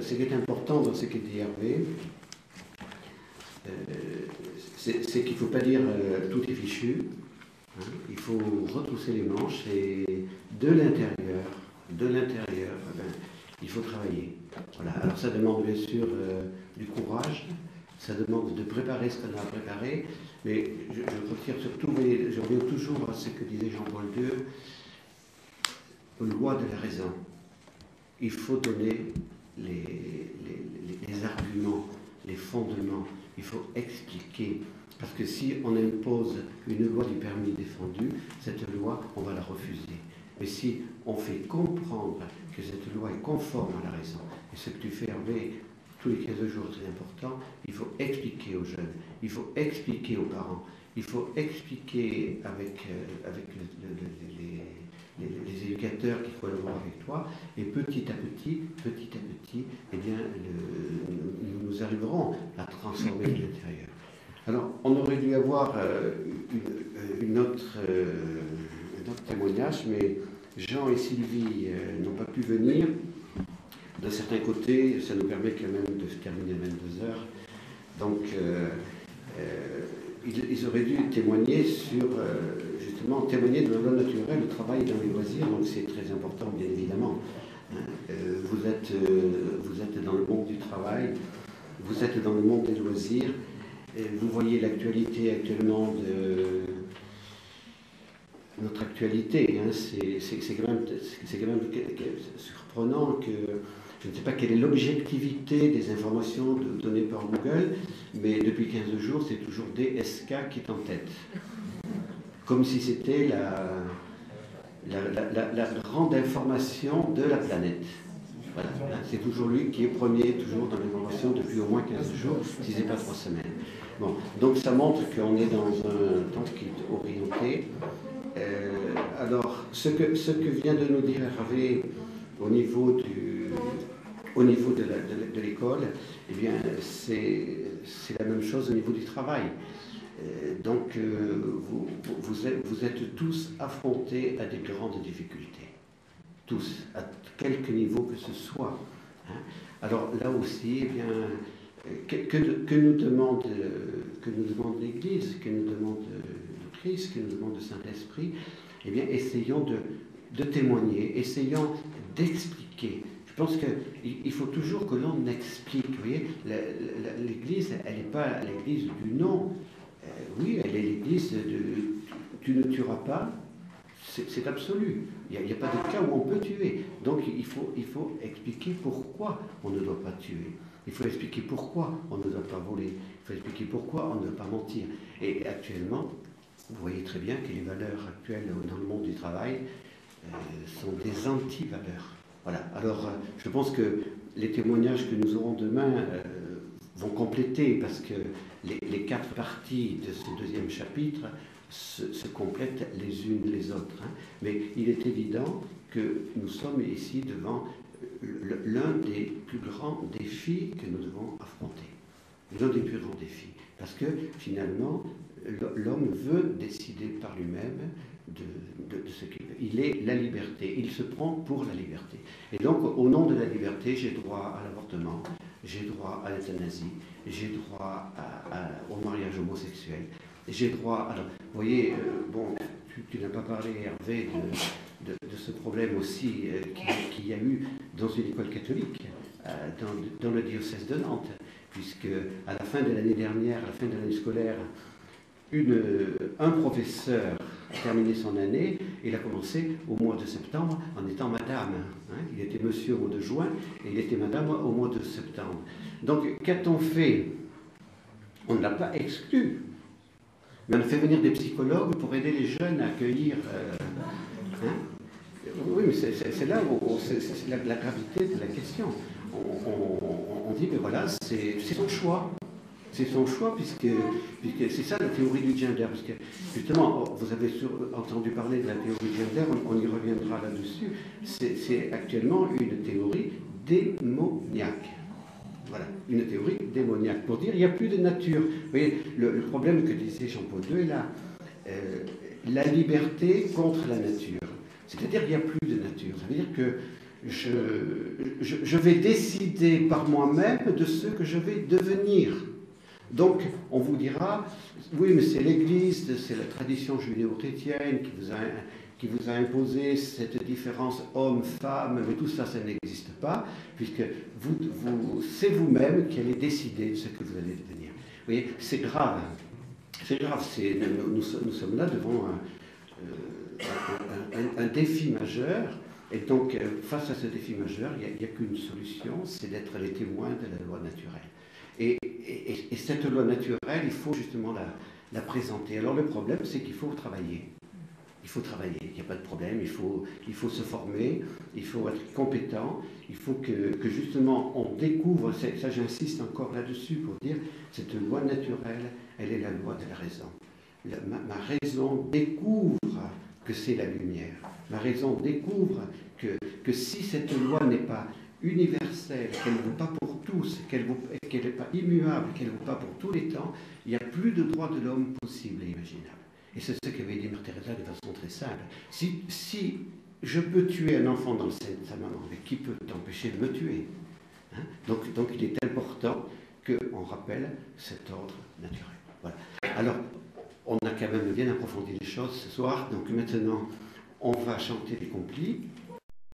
ce qui est important dans ce que dit Hervé, c'est qu'il ne faut pas dire tout est fichu. Hein, il faut retrousser les manches et de l'intérieur, il faut travailler. Voilà. Alors ça demande bien sûr du courage, ça demande de préparer ce qu'on a à préparer, mais je retire surtout, je reviens toujours à ce que disait Jean-Paul II, loi de la raison. Il faut donner les arguments, les fondements, il faut expliquer. Parce que si on impose une loi du permis défendu, cette loi, on va la refuser. Mais si on fait comprendre que cette loi est conforme à la raison, et ce que tu fais, Hervé, tous les 15 jours, c'est important, il faut expliquer aux jeunes, il faut expliquer aux parents, il faut expliquer avec les éducateurs qui collaborent avec toi, et petit à petit, eh bien, nous arriverons à transformer l'intérieur. Alors, on aurait dû avoir un autre témoignage, mais Jean et Sylvie n'ont pas pu venir. D'un certain côté, ça nous permet quand même de terminer à 22 heures. Donc, ils auraient dû témoigner sur, justement, témoigner de la loi naturelle, le travail dans les loisirs, donc c'est très important, bien évidemment. Hein. Vous êtes dans le monde du travail, vous êtes dans le monde des loisirs. Vous voyez l'actualité actuellement de notre actualité. Hein, c'est quand même surprenant que je ne sais pas quelle est l'objectivité des informations données par Google, mais depuis 15 jours, c'est toujours DSK qui est en tête. Comme si c'était la grande information de la planète. Voilà. C'est toujours lui qui est premier, toujours dans l'information depuis au moins 15 jours, si ce n'est pas 3 semaines. Bon, donc ça montre qu'on est dans un temps qui est orienté. Alors, ce que vient de nous dire Hervé au niveau de l'école, eh bien, c'est la même chose au niveau du travail. Donc, vous êtes tous affrontés à des grandes difficultés. Tous, à quelque niveau que ce soit. Hein. Alors là aussi, eh bien, que nous demande l'Église, que nous demande le Christ, que nous demande le Saint-Esprit, eh bien, essayons de témoigner, essayons d'expliquer. Je pense qu'il faut toujours que l'on explique. Vous voyez, l'Église, elle n'est pas l'Église du non. Oui, elle est l'Église de tu ne tueras pas. C'est absolu. Il n'y a pas de cas où on peut tuer. Donc il faut expliquer pourquoi on ne doit pas tuer. Il faut expliquer pourquoi on ne doit pas voler. Il faut expliquer pourquoi on ne doit pas mentir. Et actuellement, vous voyez très bien que les valeurs actuelles dans le monde du travail sont des anti-valeurs. Voilà. Alors, je pense que les témoignages que nous aurons demain vont compléter, parce que les 4 parties de ce 2e chapitre se complètent les unes les autres. Hein. Mais il est évident que nous sommes ici devant l'un des plus grands défis que nous devons affronter. L'un des plus grands défis. Parce que finalement, l'homme veut décider par lui-même de ce qu'il veut. Il est la liberté. Il se prend pour la liberté. Et donc, au nom de la liberté, j'ai droit à l'avortement, j'ai droit à l'euthanasie, j'ai droit au mariage homosexuel. J'ai droit. Alors, vous voyez, bon, tu n'as pas parlé, Hervé, de ce problème aussi qu'il y a eu dans une école catholique, dans le diocèse de Nantes, puisque à la fin de l'année dernière, à la fin de l'année scolaire, un professeur a terminé son année et il a commencé au mois de septembre en étant madame. Hein, il était monsieur au mois de juin et il était madame au mois de septembre. Donc, qu'a-t-on fait? On ne l'a pas exclu. Mais on a fait venir des psychologues pour aider les jeunes à accueillir. Hein? Oui, mais c'est là où c'est la gravité de la question. On dit, mais voilà, c'est son choix. C'est son choix, puisque c'est ça la théorie du gender. Parce que, justement, vous avez entendu parler de la théorie du gender, on y reviendra là-dessus. C'est actuellement une théorie démoniaque. Voilà, une théorie démoniaque, pour dire qu'il n'y a plus de nature. Vous voyez, le problème que disait Jean-Paul II est là. La liberté contre la nature. C'est-à-dire qu'il n'y a plus de nature. Ça veut dire que je vais décider par moi-même de ce que je vais devenir. Donc, on vous dira, oui, mais c'est l'Église, c'est la tradition judéo-chrétienne qui vous a imposé cette différence homme-femme, mais tout ça, ça n'existe pas, puisque c'est vous-même qui allez décider de ce que vous allez devenir. Vous voyez, c'est grave. C'est grave. Nous sommes là devant un défi majeur. Et donc, face à ce défi majeur, il n'y a qu'une solution, c'est d'être les témoins de la loi naturelle. Et cette loi naturelle, il faut justement la présenter. Alors le problème, c'est qu'il faut travailler. Il faut travailler, il n'y a pas de problème, il faut se former, il faut être compétent, il faut que justement on découvre, ça j'insiste encore là-dessus pour dire, cette loi naturelle, elle est la loi de la raison. Ma raison découvre que c'est la lumière. Ma raison découvre que si cette loi n'est pas universelle, qu'elle ne vaut pas pour tous, qu'elle n'est pas immuable, qu'elle ne vaut pas pour tous les temps, il n'y a plus de droit de l'homme possible et imaginable. Et c'est ce qu'avait dit Mère Teresa de façon très simple. Si je peux tuer un enfant dans le sein de sa maman, mais qui peut t'empêcher de me tuer, hein? Donc il est important qu'on rappelle cet ordre naturel. Voilà. Alors, on a quand même bien approfondi les choses ce soir, donc maintenant on va chanter les complis.